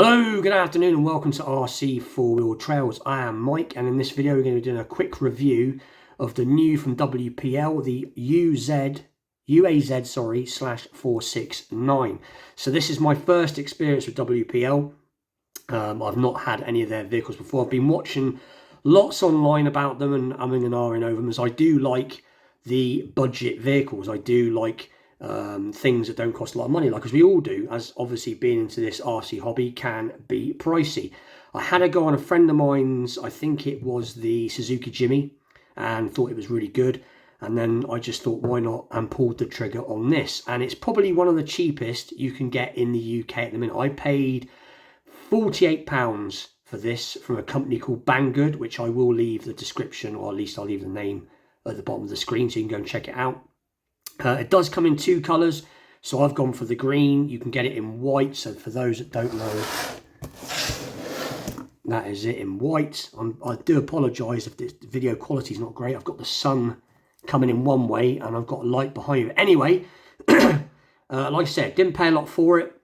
Hello, good afternoon and welcome to RC Four-Wheel Trails. I am Mike and in this video we're going to be doing a quick review of the new from WPL, the uaz-469. So this is my first experience with WPL. I've not had any of their vehicles before. I've been watching lots online about them and umming and ahhing over them, as I do like the budget vehicles. I do like things that don't cost a lot of money, like as we all do, as obviously being into this RC hobby can be pricey. I had a go on a friend of mine's, I think it was the Suzuki Jimmy, and thought it was really good, and then I just thought why not, and pulled the trigger on this. And it's probably one of the cheapest you can get in the UK at the minute. I paid £48 for this from a company called Banggood, which I will leave the description, or at least I'll leave the name at the bottom of the screen so you can go and check it out. It does come in two colours, so I've gone for the green. You can get it in white, so for those that don't know, that is it in white. I do apologise if this video quality is not great. I've got the sun coming in one way and I've got a light behind me. Anyway, like I said, didn't pay a lot for it.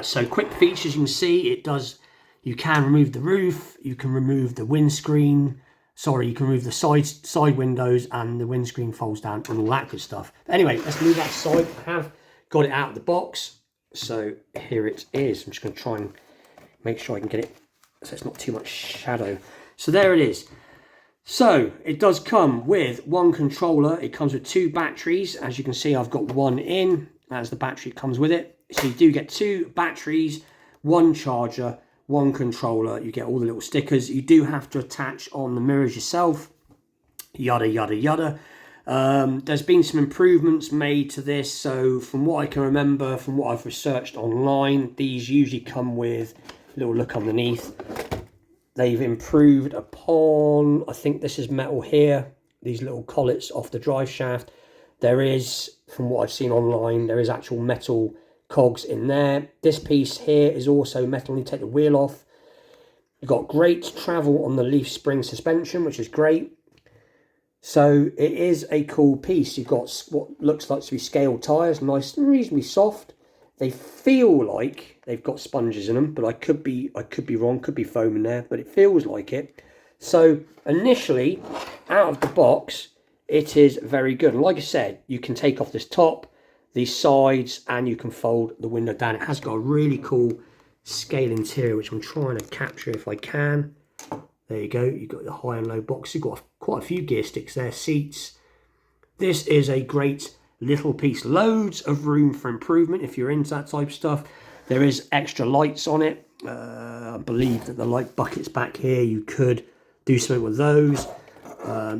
So quick features, you can see it does, you can remove the roof, you can remove the windscreen. Sorry, you can remove the side windows and the windscreen folds down and all that good stuff. But anyway, let's move that aside. I have got it out of the box. So here it is. I'm just going to try and make sure I can get it so it's not too much shadow. So there it is. So it does come with one controller. It comes with two batteries. As you can see, I've got one in. That's the battery that comes with it. So you do get two batteries, one charger, one controller. You get all the little stickers. You do have to attach on the mirrors yourself, yada yada yada. There's been some improvements made to this, so from what I can remember, from what I've researched online, these usually come with a little look underneath. They've improved upon, I think this is metal here, these little collets off the drive shaft. There is, from what I've seen online, there is actual metal cogs in there. This piece here is also metal when you take the wheel off. You've got great travel on the leaf spring suspension, which is great. So it is a cool piece. You've got what looks like to be scale tyres, nice and reasonably soft. They feel like they've got sponges in them, but I could be wrong, could be foam in there, but it feels like it. So initially, out of the box, it is very good. And like I said, you can take off this top, these sides, and you can fold the window down. It has got a really cool scale interior, which I'm trying to capture if I can. There you go. You've got the high and low box. You've got quite a few gear sticks there, seats. This is a great little piece. Loads of room for improvement if you're into that type of stuff. There is extra lights on it. I believe that the light buckets back here, you could do something with those.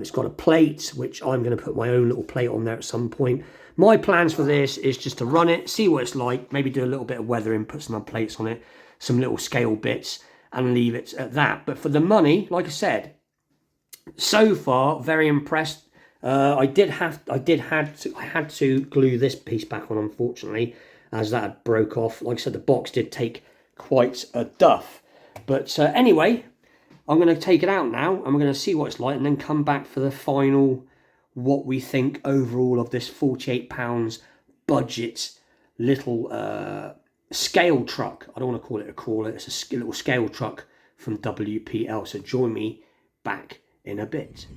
It's got a plate, which I'm going to put my own little plate on there at some point. My plans for this is just to run it, see what it's like, maybe do a little bit of weathering, put some plates on it, some little scale bits, and leave it at that. But for the money, like I said, so far very impressed. I had to glue this piece back on, unfortunately, as that broke off. Like I said, the box did take quite a duff. But anyway, I'm going to take it out now, and we're going to see what it's like, and then come back for the final, what we think overall of this £48 budget little scale truck. I don't want to call it a crawler, it's a little scale truck from WPL. So join me back in a bit.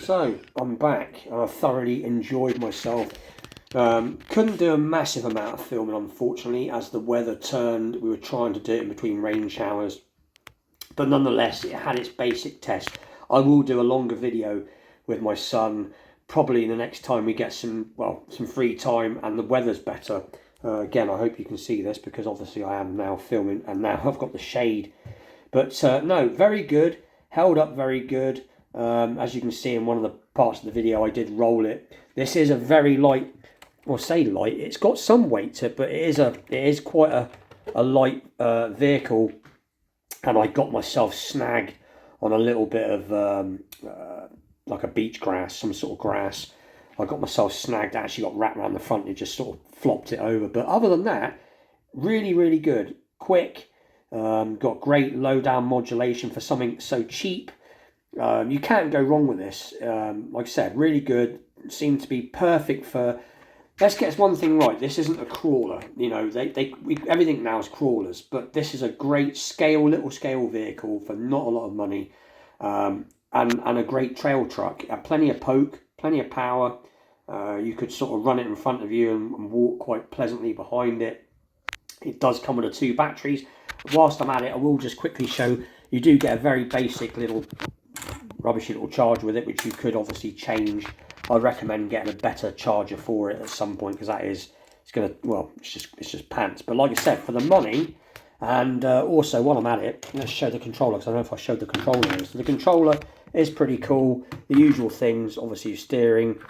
So I'm back and I thoroughly enjoyed myself. Couldn't do a massive amount of filming, unfortunately, as the weather turned. We were trying to do it in between rain showers, but nonetheless it had its basic test. I will do a longer video with my son probably the next time we get some free time and the weather's better. Again, I hope you can see this because obviously I am now filming and now I've got the shade. But no, very good, held up very good. As you can see in one of the parts of the video, I did roll it. This is a very light, well, say light, it's got some weight to it, but it is quite a light vehicle. And I got myself snagged on a little bit of like a beach grass, some sort of grass. I got myself snagged, actually got wrapped around the front and just sort of flopped it over. But other than that, really, really good. Quick, got great low down modulation for something so cheap. You can't go wrong with this. Like I said, really good. Seemed to be perfect for... Let's get one thing right. This isn't a crawler. You know, everything now is crawlers, but this is a great scale, little scale vehicle for not a lot of money, and a great trail truck. Plenty of poke, plenty of power. You could sort of run it in front of you and walk quite pleasantly behind it. It does come with 2 batteries. Whilst I'm at it, I will just quickly show you do get a very basic little rubbishy little charger with it, which you could obviously change. I recommend getting a better charger for it at some point because it's just pants. But like I said, for the money, and also while I'm at it, let's show the controller because I don't know if I showed the controller. So the controller is pretty cool. The usual things, obviously steering.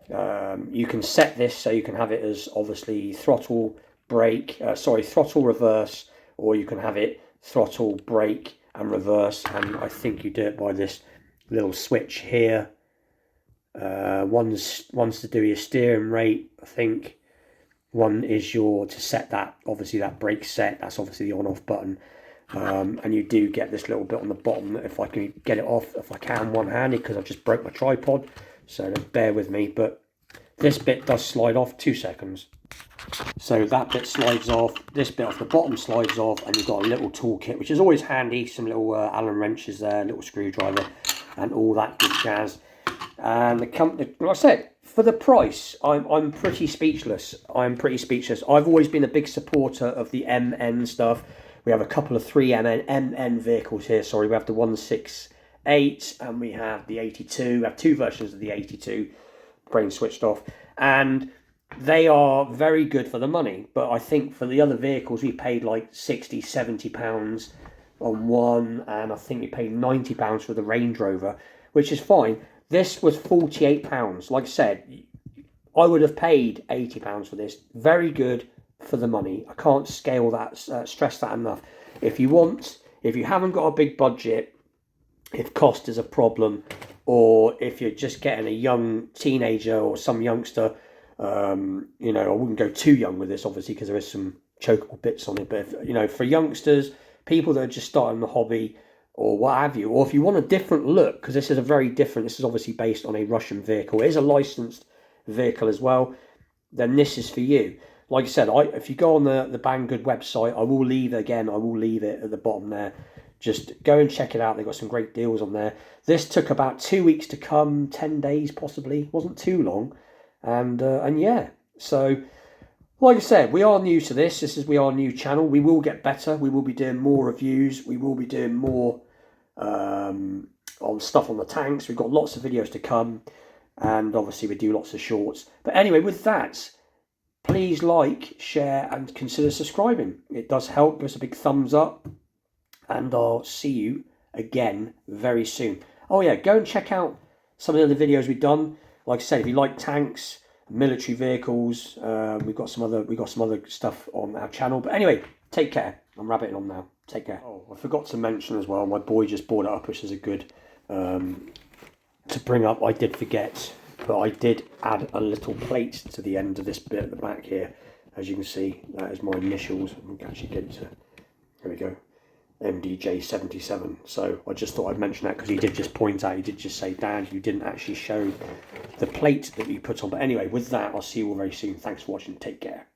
You can set this so you can have it as obviously throttle, brake, throttle, reverse, or you can have it throttle, brake, and reverse. And I think you do it by this little switch here. One's to do your steering rate, I think. One is to set that, obviously that brake set, that's obviously the on off button. And you do get this little bit on the bottom that if I can get it off, if I can one-handed, because I've just broke my tripod, so bear with me. But this bit does slide off, 2 seconds. So that bit slides off, this bit off the bottom slides off, and you've got a little toolkit, which is always handy, some little Allen wrenches there, little screwdriver, and all that good jazz. And the company, like I said, for the price, I'm pretty speechless. I've always been a big supporter of the MN stuff. We have a couple of 3MN vehicles here. Sorry, we have the 168 and we have the 82. We have 2 versions of the 82. Brain switched off, and they are very good for the money. But I think for the other vehicles, we paid like £60–70 on one, and I think we paid £90 for the Range Rover, which is fine. This was £48. Like I said, I would have paid £80 for this. Very good for the money. I can't scale that, stress that enough. If you haven't got a big budget, if cost is a problem, or if you're just getting a young teenager or some youngster, you know, I wouldn't go too young with this, obviously, because there is some chokeable bits on it. But, if, you know, for youngsters, people that are just starting the hobby, or what have you, or if you want a different look, because this is this is obviously based on a Russian vehicle, it is a licensed vehicle as well, then this is for you. Like I said, if you go on the Banggood website, I will leave it at the bottom there. Just go and check it out. They've got some great deals on there. This took about 2 weeks to come, 10 days possibly, wasn't too long, and yeah. So like I said, we are new to this. We are a new channel. We will get better. We will be doing more reviews. We will be doing more on stuff on the tanks. We've got lots of videos to come, and obviously we do lots of shorts. But anyway, with that, please like, share, and consider subscribing. It does help. Give us a big thumbs up, and I'll see you again very soon. Oh yeah, go and check out some of the other videos we've done. Like I said, if you like tanks, military vehicles, we've got some other stuff on our channel. But anyway, take care. I'm rabbiting on now. Take care. Oh, I forgot to mention as well, my boy just brought it up, which is a good to bring up. I did forget, but I did add a little plate to the end of this bit at the back here. As you can see, that is my initials. I can actually get it to, there we go, MDJ77. So I just thought I'd mention that because he did just point out, he did just say, Dad, you didn't actually show the plate that you put on. But anyway, with that, I'll see you all very soon. Thanks for watching. Take care.